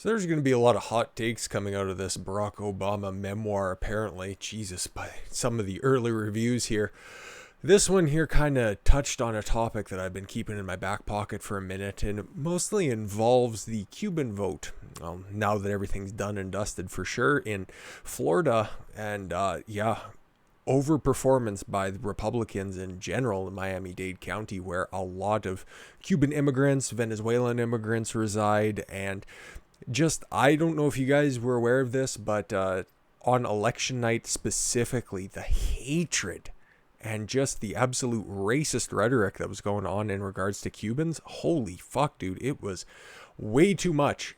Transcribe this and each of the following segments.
So there's going to be a lot of hot takes coming out of this Barack Obama memoir, apparently. Jesus, by some of the early reviews here. This one here kind of touched on a topic that I've been keeping in my back pocket for a minute, and it mostly involves the Cuban vote. Well, now that everything's done and dusted for sure in Florida, and overperformance by the Republicans in general in Miami-Dade County, where a lot of Cuban immigrants, Venezuelan immigrants reside, and I don't know if you guys were aware of this, but on election night specifically, the hatred and just the absolute racist rhetoric that was going on in regards to Cubans, holy fuck, dude, it was way too much.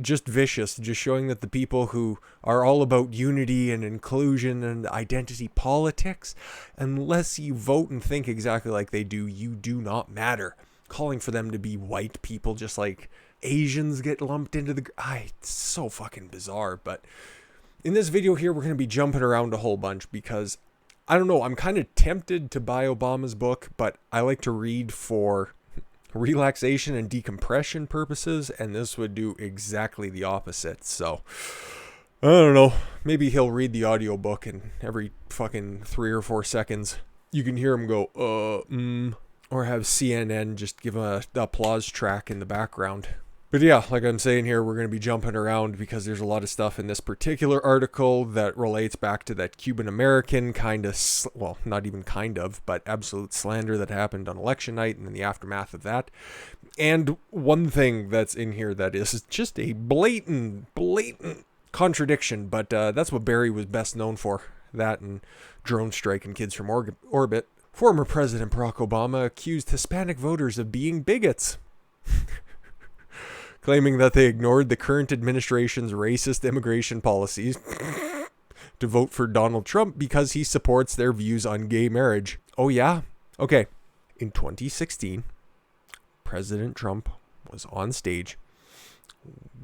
Just vicious, just showing that the people who are all about unity and inclusion and identity politics, unless you vote and think exactly like they do, you do not matter. Calling for them to be white people just like Asians get lumped into the... it's so fucking bizarre. But in this video here, we're going to be jumping around a whole bunch because, I don't know, I'm kind of tempted to buy Obama's book, but I like to read for relaxation and decompression purposes, and this would do exactly the opposite. So, I don't know, maybe he'll read the audiobook and every fucking 3 or 4 seconds you can hear him go, or have CNN just give a applause track in the background. But yeah, like I'm saying here, we're going to be jumping around because there's a lot of stuff in this particular article that relates back to that Cuban American kind of, well, not even kind of, but absolute slander that happened on election night and in the aftermath of that. And one thing that's in here that is just a blatant contradiction, but that's what Barry was best known for. That and drone strike and kids from orbit. Former President Barack Obama accused Hispanic voters of being bigots, claiming that they ignored the current administration's racist immigration policies to vote for Donald Trump because he supports their views on gay marriage. Oh yeah? Okay. In 2016, President Trump was on stage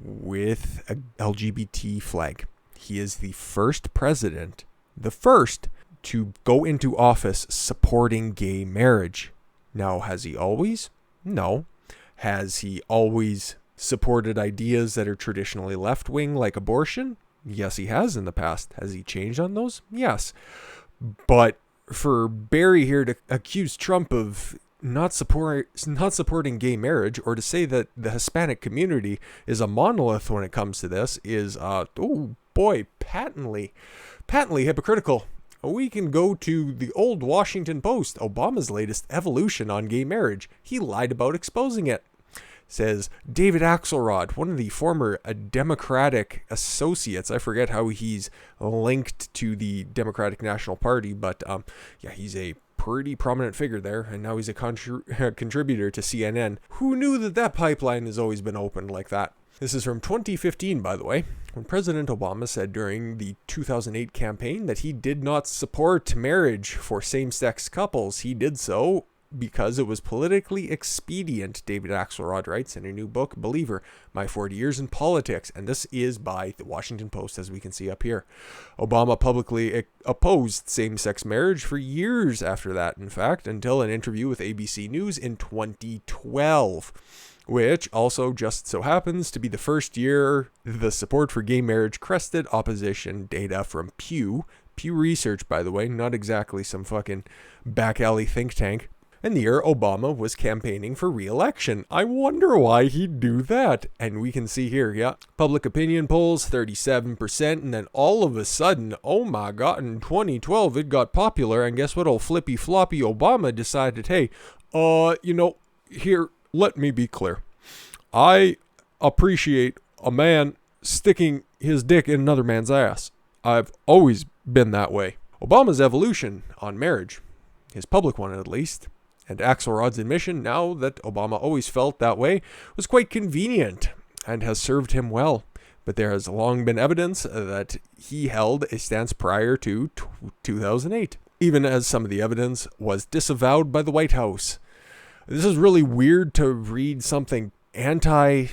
with a LGBT flag. He is the first president, to go into office supporting gay marriage. Now, has he always? No. Has he always supported ideas that are traditionally left-wing, like abortion? Yes, he has in the past. Has he changed on those? Yes. But for Barry here to accuse Trump of not supporting gay marriage, or to say that the Hispanic community is a monolith when it comes to this, is, patently hypocritical. We can go to the old Washington Post, Obama's latest evolution on gay marriage. He lied about exposing it. Says David Axelrod, one of the former Democratic associates. I forget how he's linked to the Democratic National Party, but he's a pretty prominent figure there, and now he's a contributor to CNN. Who knew that pipeline has always been open like that? This is from 2015, by the way, when President Obama said during the 2008 campaign that he did not support marriage for same-sex couples. He did so because it was politically expedient, David Axelrod writes in a new book, Believer, My 40 Years in Politics, and this is by the Washington Post, as we can see up here. Obama publicly opposed same-sex marriage for years after that, in fact, until an interview with ABC News in 2012. Which also just so happens to be the first year the support for gay marriage crested opposition data from Pew Research, by the way, not exactly some fucking back alley think tank. And the year Obama was campaigning for re-election. I wonder why he'd do that. And we can see here, public opinion polls, 37%, and then all of a sudden, oh my god, in 2012 it got popular, and guess what, old flippy floppy Obama decided, hey, here, let me be clear. I appreciate a man sticking his dick in another man's ass. I've always been that way. Obama's evolution on marriage, his public one at least, and Axelrod's admission now that Obama always felt that way, was quite convenient and has served him well. But there has long been evidence that he held a stance prior to 2008, even as some of the evidence was disavowed by the White House. This is really weird to read something anti-Obama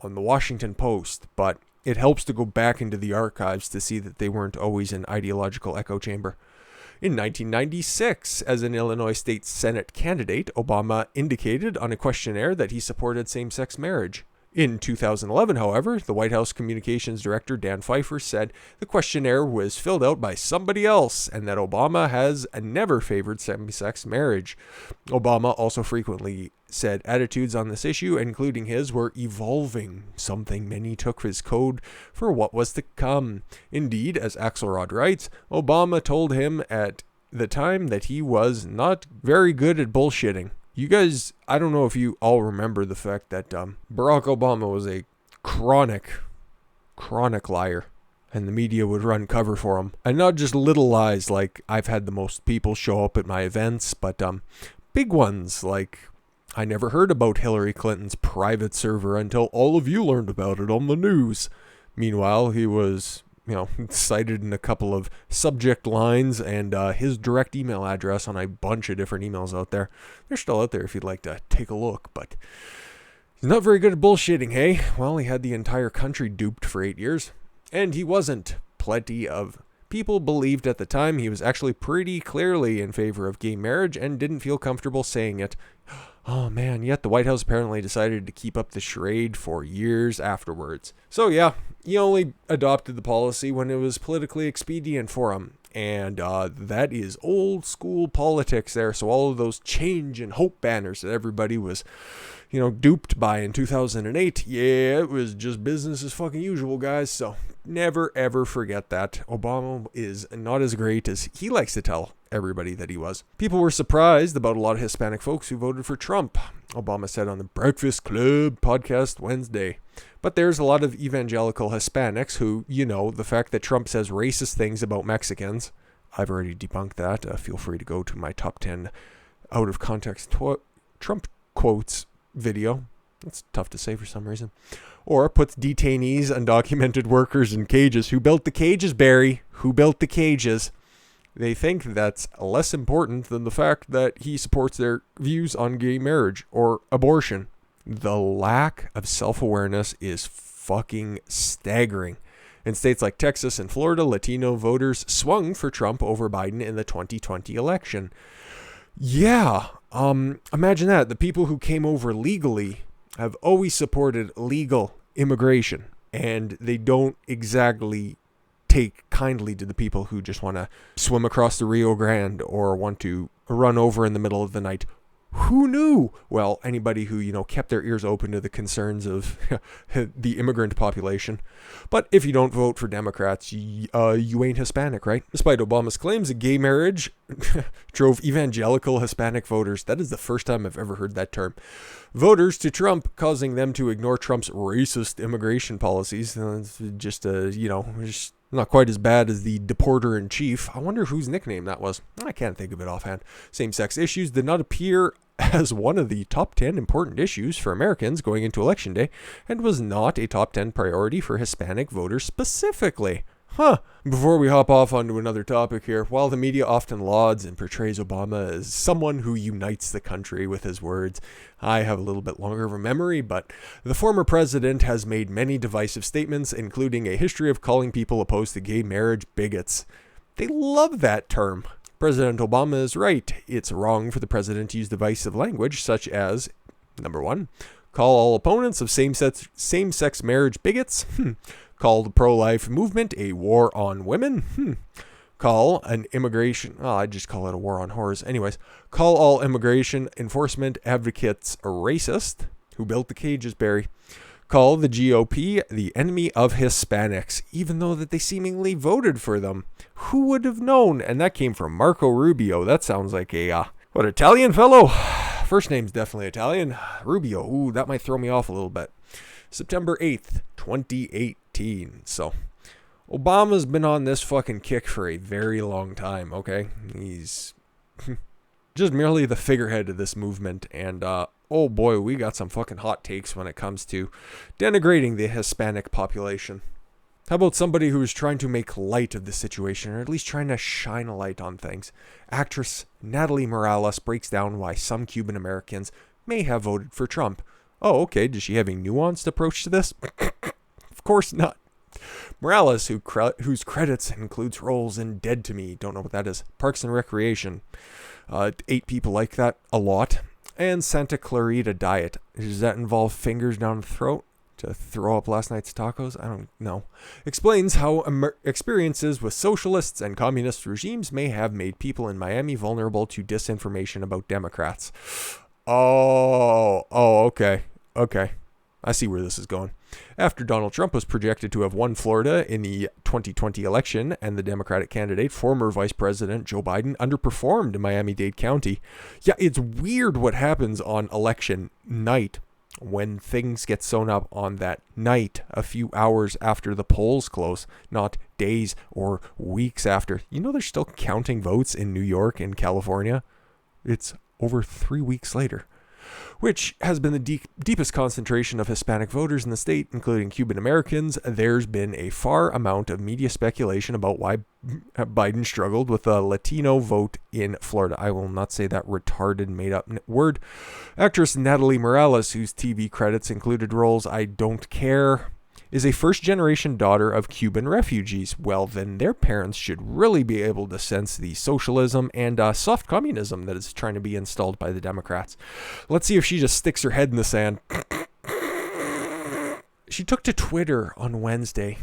on the Washington Post, but it helps to go back into the archives to see that they weren't always an ideological echo chamber. In 1996, as an Illinois State Senate candidate, Obama indicated on a questionnaire that he supported same-sex marriage. In 2011, however, the White House Communications Director Dan Pfeiffer said the questionnaire was filled out by somebody else and that Obama has never favored same-sex marriage. Obama also frequently said attitudes on this issue, including his, were evolving, something many took as code for what was to come. Indeed, as Axelrod writes, Obama told him at the time that he was not very good at bullshitting. You guys, I don't know if you all remember the fact that Barack Obama was a chronic liar, and the media would run cover for him. And not just little lies like I've had the most people show up at my events, but big ones like I never heard about Hillary Clinton's private server until all of you learned about it on the news. Meanwhile, he was, cited in a couple of subject lines and his direct email address on a bunch of different emails out there. They're still out there if you'd like to take a look, but he's not very good at bullshitting, hey? Well, he had the entire country duped for 8 years, and he wasn't. Plenty of people believed at the time he was actually pretty clearly in favor of gay marriage and didn't feel comfortable saying it. Oh man, yet the White House apparently decided to keep up the charade for years afterwards. So yeah, he only adopted the policy when it was politically expedient for him. And that is old school politics there. So all of those change and hope banners that everybody was, duped by in 2008. Yeah, it was just business as fucking usual, guys. So never ever forget that. Obama is not as great as he likes to tell everybody that he was. People were surprised about a lot of Hispanic folks who voted for Trump, Obama said on the Breakfast Club podcast Wednesday. But there's a lot of evangelical Hispanics who, the fact that Trump says racist things about Mexicans. I've already debunked that. Feel free to go to my top 10 out of context Trump quotes video. That's tough to say for some reason. Or puts detainees, undocumented workers in cages. Who built the cages, Barry? Who built the cages? They think that's less important than the fact that he supports their views on gay marriage or abortion. The lack of self-awareness is fucking staggering. In states like Texas and Florida, Latino voters swung for Trump over Biden in the 2020 election. Yeah, imagine that. The people who came over legally have always supported legal immigration, and they don't exactly take kindly to the people who just want to swim across the Rio Grande or want to run over in the middle of the night. Who knew? Well, anybody who, kept their ears open to the concerns of the immigrant population. But if you don't vote for Democrats, you ain't Hispanic, right? Despite Obama's claims that gay marriage drove evangelical Hispanic voters, that is the first time I've ever heard that term, voters to Trump, causing them to ignore Trump's racist immigration policies. It's just, just not quite as bad as the deporter-in-chief. I wonder whose nickname that was. I can't think of it offhand. Same-sex issues did not appear as one of the top 10 important issues for Americans going into Election Day, and was not a top 10 priority for Hispanic voters specifically. Before we hop off onto another topic here, while the media often lauds and portrays Obama as someone who unites the country with his words, I have a little bit longer of a memory, but the former president has made many divisive statements, including a history of calling people opposed to gay marriage bigots. They love that term. President Obama is right. It's wrong for the president to use divisive language such as, number one, call all opponents of same-sex marriage bigots. Call the pro-life movement a war on women. Call an immigration... I just call it a war on whores. Anyways, call all immigration enforcement advocates a racist. Who built the cages, Barry? Call the GOP the enemy of Hispanics, even though that they seemingly voted for them. Who would have known? And that came from Marco Rubio. That sounds like a, Italian fellow? First name's definitely Italian. Rubio. Ooh, that might throw me off a little bit. September 8th, 2018. So, Obama's been on this fucking kick for a very long time, okay? He's just merely the figurehead of this movement, and oh boy, we got some fucking hot takes when it comes to denigrating the Hispanic population. How about somebody who is trying to make light of the situation, or at least trying to shine a light on things? Actress Natalie Morales breaks down why some Cuban Americans may have voted for Trump. Oh, okay, does she have a nuanced approach to this? Of course not. Morales, whose credits includes roles in Dead to Me, don't know what that is, Parks and Recreation, 8 people like that a lot, and Santa Clarita Diet. Does that involve fingers down the throat to throw up last night's tacos? I don't know. Explains how experiences with socialists and communist regimes may have made people in Miami vulnerable to disinformation about Democrats. Okay. I see where this is going. After Donald Trump was projected to have won Florida in the 2020 election and the Democratic candidate, former Vice President Joe Biden, underperformed in Miami-Dade County. Yeah, it's weird what happens on election night when things get sewn up on that night a few hours after the polls close, not days or weeks after. You know they're still counting votes in New York and California? It's over 3 weeks later, which has been the deepest concentration of Hispanic voters in the state, including Cuban Americans. There's been a far amount of media speculation about why Biden struggled with the Latino vote in Florida. I will not say that retarded made-up word. Actress Natalie Morales, whose TV credits included roles I don't care, is a first-generation daughter of Cuban refugees. Well, then their parents should really be able to sense the socialism and soft communism that is trying to be installed by the Democrats. Let's see if she just sticks her head in the sand. She took to Twitter on Wednesday,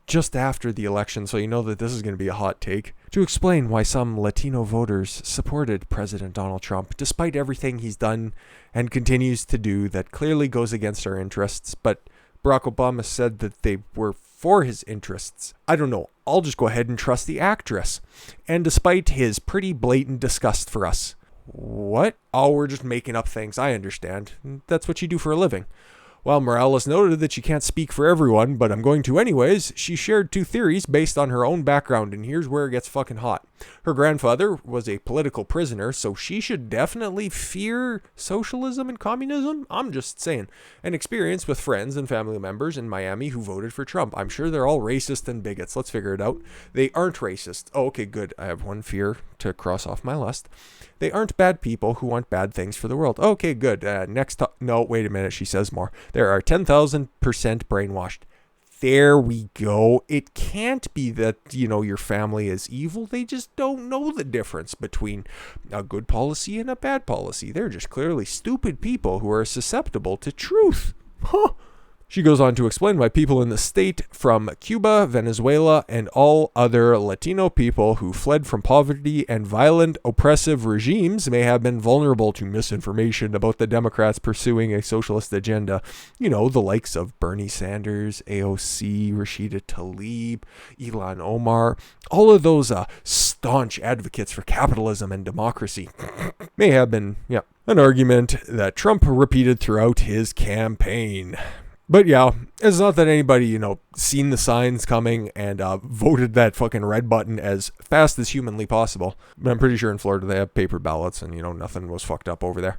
just after the election, so you know that this is going to be a hot take, to explain why some Latino voters supported President Donald Trump, despite everything he's done and continues to do that clearly goes against our interests, but Barack Obama said that they were for his interests. I don't know. I'll just go ahead and trust the actress. And despite his pretty blatant disgust for us. What? Oh, we're just making up things. I understand. That's what you do for a living. While Morales noted that she can't speak for everyone, but I'm going to anyways, she shared 2 theories based on her own background, and here's where it gets fucking hot. Her grandfather was a political prisoner, so she should definitely fear socialism and communism? I'm just saying. An experience with friends and family members in Miami who voted for Trump. I'm sure they're all racist and bigots. Let's figure it out. They aren't racist. Oh, okay, good. I have one fear to cross off my list. They aren't bad people who want bad things for the world. Okay, good. No, wait a minute. She says more. There are 10,000% brainwashed. There we go. It can't be that, your family is evil. They just don't know the difference between a good policy and a bad policy. They're just clearly stupid people who are susceptible to truth. Huh. She goes on to explain why people in the state from Cuba, Venezuela, and all other Latino people who fled from poverty and violent, oppressive regimes may have been vulnerable to misinformation about the Democrats pursuing a socialist agenda. The likes of Bernie Sanders, AOC, Rashida Tlaib, Ilhan Omar, all of those staunch advocates for capitalism and democracy may have been, an argument that Trump repeated throughout his campaign. But yeah, it's not that anybody, seen the signs coming and voted that fucking red button as fast as humanly possible. But I'm pretty sure in Florida they have paper ballots and, nothing was fucked up over there.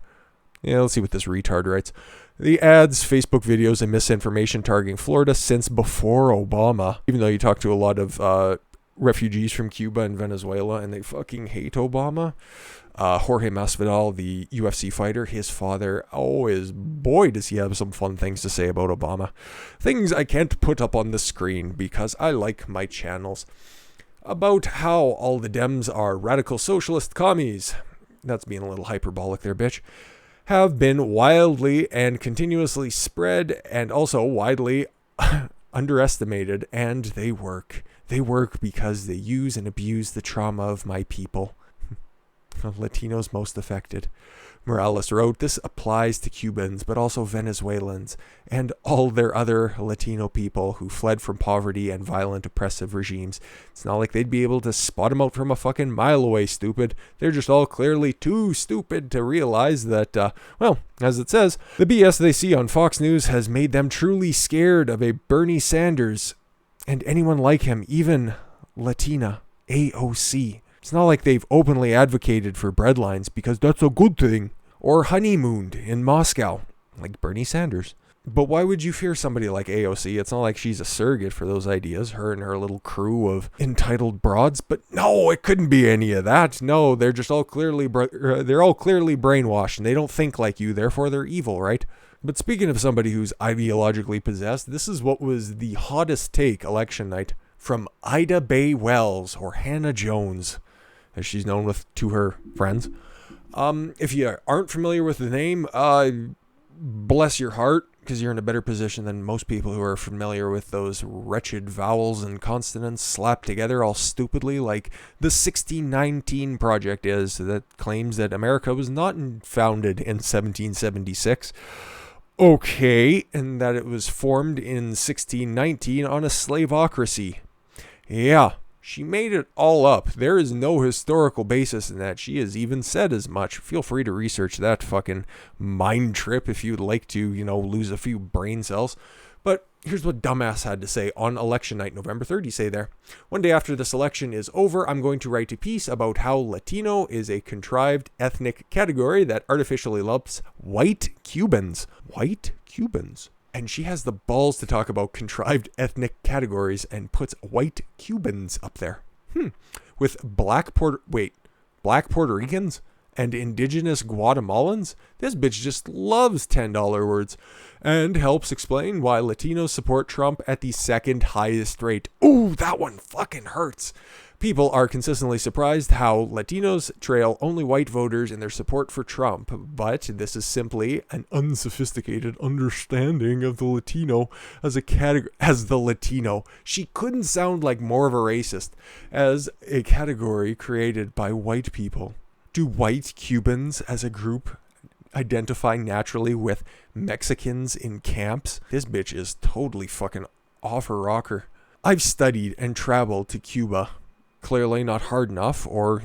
Yeah, let's see what this retard writes. The ads, Facebook videos, and misinformation targeting Florida since before Obama. Even though you talk to a lot of refugees from Cuba and Venezuela and they fucking hate Obama. Jorge Masvidal, the UFC fighter, his father, boy, does he have some fun things to say about Obama. Things I can't put up on the screen because I like my channels. About how all the Dems are radical socialist commies. That's being a little hyperbolic there, bitch. Have been wildly and continuously spread and also widely underestimated, and they work. They work because they use and abuse the trauma of my people. Latinos most affected. Morales wrote, this applies to Cubans, but also Venezuelans and all their other Latino people who fled from poverty and violent oppressive regimes. It's not like they'd be able to spot them out from a fucking mile away, stupid. They're just all clearly too stupid to realize that, as it says, the BS they see on Fox News has made them truly scared of a Bernie Sanders and anyone like him, even Latina, AOC. It's not like they've openly advocated for breadlines because that's a good thing, or honeymooned in Moscow, like Bernie Sanders. But why would you fear somebody like AOC? It's not like she's a surrogate for those ideas, her and her little crew of entitled broads. But no, it couldn't be any of that. No, they're just all clearly brainwashed, and they don't think like you, therefore they're evil, right? But speaking of somebody who's ideologically possessed, this is what was the hottest take election night from Ida Bay Wells, or Hannah Jones, as she's known to her friends. If you aren't familiar with the name, bless your heart, because you're in a better position than most people who are familiar with those wretched vowels and consonants slapped together all stupidly, like the 1619 Project is, that claims that America was not founded in 1776. Okay, and that it was formed in 1619 on a slaveocracy. Yeah, she made it all up. There is no historical basis in that. She has even said as much. Feel free to research that fucking mind trip if you'd like to, lose a few brain cells. But here's what dumbass had to say on election night, November 3rd. You say there, one day after this election is over, I'm going to write a piece about how Latino is a contrived ethnic category that artificially lumps white Cubans. White Cubans. And she has the balls to talk about contrived ethnic categories and puts white Cubans up there. With black Puerto Ricans and indigenous Guatemalans? This bitch just loves $10 words and helps explain why Latinos support Trump at the second highest rate. Ooh, that one fucking hurts. People are consistently surprised how Latinos trail only white voters in their support for Trump, but this is simply an unsophisticated understanding of the Latino as a category. As the Latino, she couldn't sound like more of a racist, as a category created by white people. Do white Cubans as a group identify naturally with Mexicans in camps? This bitch is totally fucking off her rocker. I've studied and traveled to Cuba. Clearly not hard enough, or,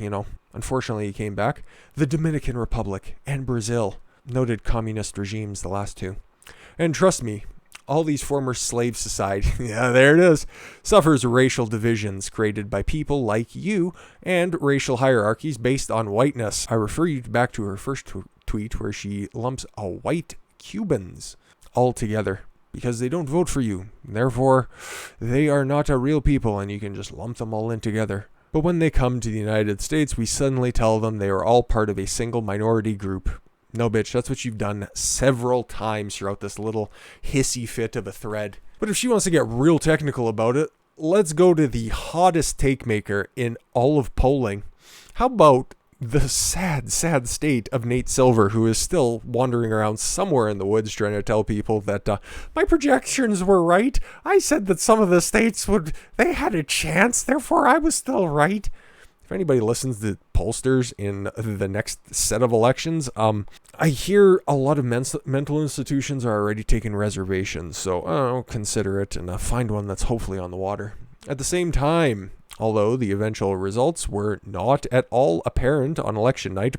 unfortunately he came back. The Dominican Republic and Brazil. Noted communist regimes, the last two. And trust me, all these former slave society, yeah, there it is, suffers racial divisions created by people like you and racial hierarchies based on whiteness. I refer you back to her first tweet where she lumps a white Cubans all together, because they don't vote for you. Therefore, they are not a real people, and you can just lump them all in together. But when they come to the United States, we suddenly tell them they are all part of a single minority group. No, bitch, that's what you've done several times throughout this little hissy fit of a thread. But if she wants to get real technical about it, let's go to the hottest take maker in all of polling. How about the sad state of Nate Silver, who is still wandering around somewhere in the woods trying to tell people that my projections were right. I said that some of the states they had a chance, therefore I was still right. If anybody listens to pollsters in the next set of elections, I hear a lot of mental institutions are already taking reservations, so I'll consider it and find one that's hopefully on the water. At the same time, although the eventual results were not at all apparent on election night,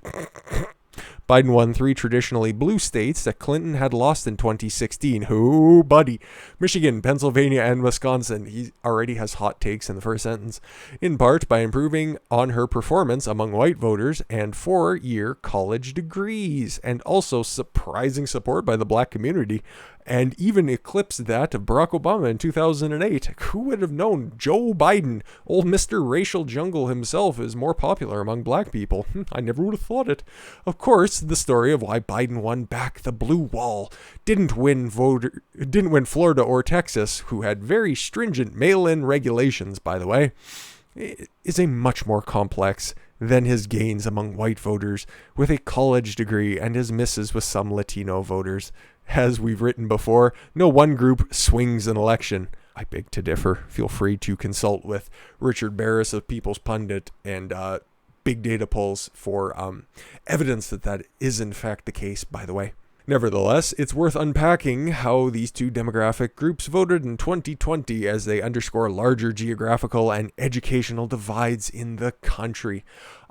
Biden won 3 traditionally blue states that Clinton had lost in 2016. Who, buddy? Michigan, Pennsylvania, and Wisconsin. He already has hot takes in the first sentence. In part by improving on her performance among white voters and 4-year college degrees, and also surprising support by the black community, and even eclipsed that of Barack Obama in 2008. Who would have known Joe Biden, old Mr. Racial Jungle himself, is more popular among black people? I never would have thought it. Of course, the story of why Biden won back the blue wall, didn't win Florida or Texas, who had very stringent mail-in regulations, by the way, is a much more complex than his gains among white voters with a college degree and his misses with some Latino voters. As we've written before, no one group swings an election. I beg to differ. Feel free to consult with Richard Barris of People's Pundit and big data polls for evidence that is in fact the case, by the way. Nevertheless, it's worth unpacking how these two demographic groups voted in 2020 as they underscore larger geographical and educational divides in the country.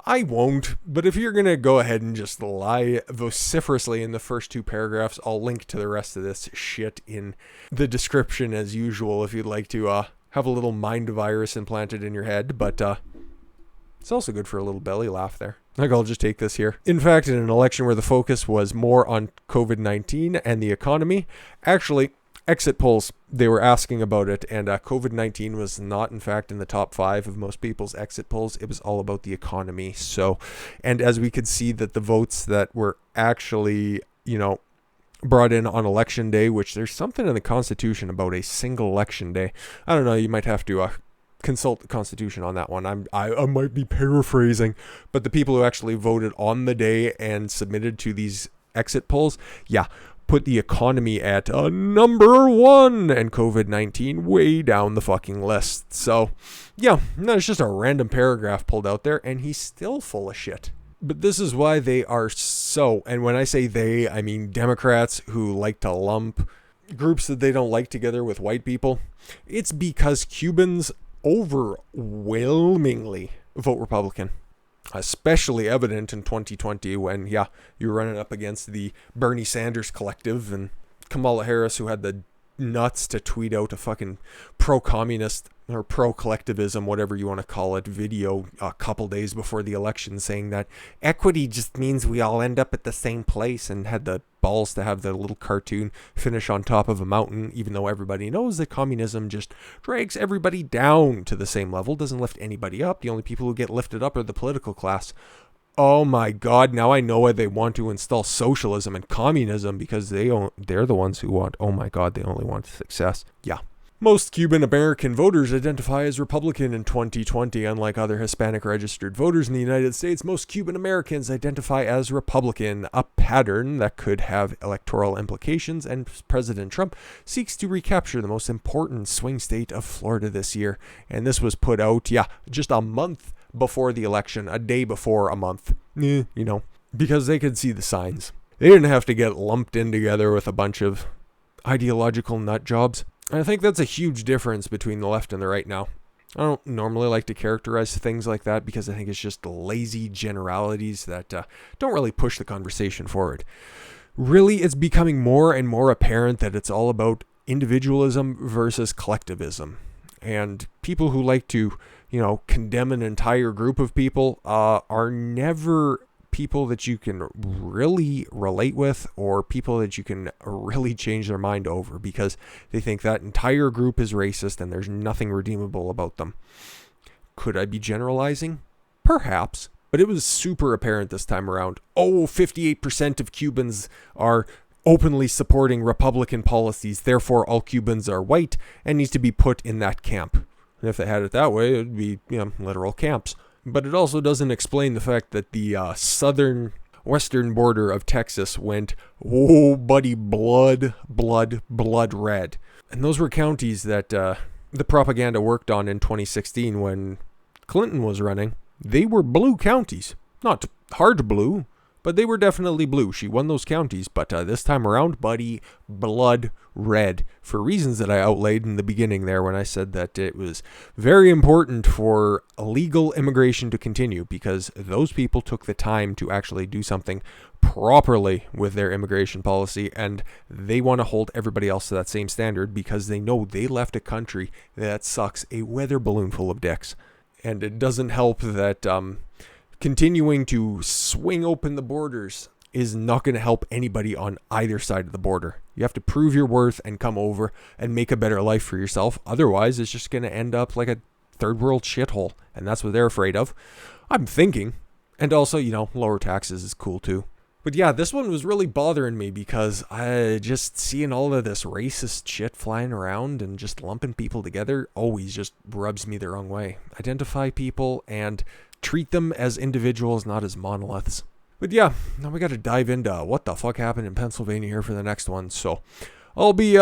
I won't, but if you're going to go ahead and just lie vociferously in the first 2 paragraphs, I'll link to the rest of this shit in the description as usual if you'd like to have a little mind virus implanted in your head, but it's also good for a little belly laugh there. Like, I'll just take this here. In fact, in an election where the focus was more on COVID-19 and the economy, actually, exit polls, they were asking about it, and COVID-19 was not, in fact, in the top 5 of most people's exit polls. It was all about the economy. So, and as we could see that the votes that were actually, brought in on election day, which there's something in the Constitution about a single election day. I don't know. You might have to consult the Constitution on that one. I might be paraphrasing, but the people who actually voted on the day and submitted to these exit polls, yeah, put the economy at number one and COVID-19 way down the fucking list. So, yeah, no, it's just a random paragraph pulled out there, and he's still full of shit. But this is why they are so, and when I say they, I mean Democrats who like to lump groups that they don't like together with white people. It's because Cubans overwhelmingly vote Republican. Especially evident in 2020 when, yeah, you're running up against the Bernie Sanders collective and Kamala Harris, who had the nuts to tweet out a fucking pro-communist or pro-collectivism, whatever you want to call it, video a couple days before the election saying that equity just means we all end up at the same place, and had the balls to have the little cartoon finish on top of a mountain, even though everybody knows that communism just drags everybody down to the same level, doesn't lift anybody up. The only people who get lifted up are the political class. Oh my God, now I know why they want to install socialism and communism, because they're the ones who want, oh my God, they only want success. Yeah. Most Cuban American voters identify as Republican in 2020. Unlike other Hispanic registered voters in the United States, most Cuban Americans identify as Republican, a pattern that could have electoral implications, and President Trump seeks to recapture the most important swing state of Florida this year. And this was put out, just a month before the election, a day before a month, because they could see the signs. They didn't have to get lumped in together with a bunch of ideological nut jobs. And I think that's a huge difference between the left and the right now. I don't normally like to characterize things like that because I think it's just lazy generalities that don't really push the conversation forward. Really, it's becoming more and more apparent that it's all about individualism versus collectivism. And people who like to, condemn an entire group of people are never people that you can really relate with, or people that you can really change their mind over, because they think that entire group is racist and there's nothing redeemable about them. Could I be generalizing? Perhaps, but it was super apparent this time around. 58% of Cubans are openly supporting Republican policies, therefore all Cubans are white and needs to be put in that camp. And if they had it that way, it would be, literal camps. But it also doesn't explain the fact that the western border of Texas went, blood red. And those were counties that the propaganda worked on in 2016 when Clinton was running. They were blue counties. Not hard blue, but they were definitely blue. She won those counties, but this time around, blood red, for reasons that I outlaid in the beginning there when I said that it was very important for illegal immigration to continue, because those people took the time to actually do something properly with their immigration policy, and they want to hold everybody else to that same standard because they know they left a country that sucks a weather balloon full of dicks. And it doesn't help that continuing to swing open the borders is not going to help anybody on either side of the border. You have to prove your worth and come over and make a better life for yourself. Otherwise, it's just going to end up like a third world shithole. And that's what they're afraid of. I'm thinking. And also, lower taxes is cool too. But yeah, this one was really bothering me because I just seeing all of this racist shit flying around and just lumping people together always just rubs me the wrong way. Identify people and treat them as individuals, not as monoliths. But yeah, now we got to dive into what the fuck happened in Pennsylvania here for the next one. So I'll be,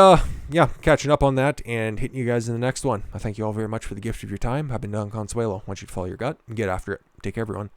catching up on that and hitting you guys in the next one. I thank you all very much for the gift of your time. I've been Don Consuelo. I want you to follow your gut and get after it. Take care, everyone.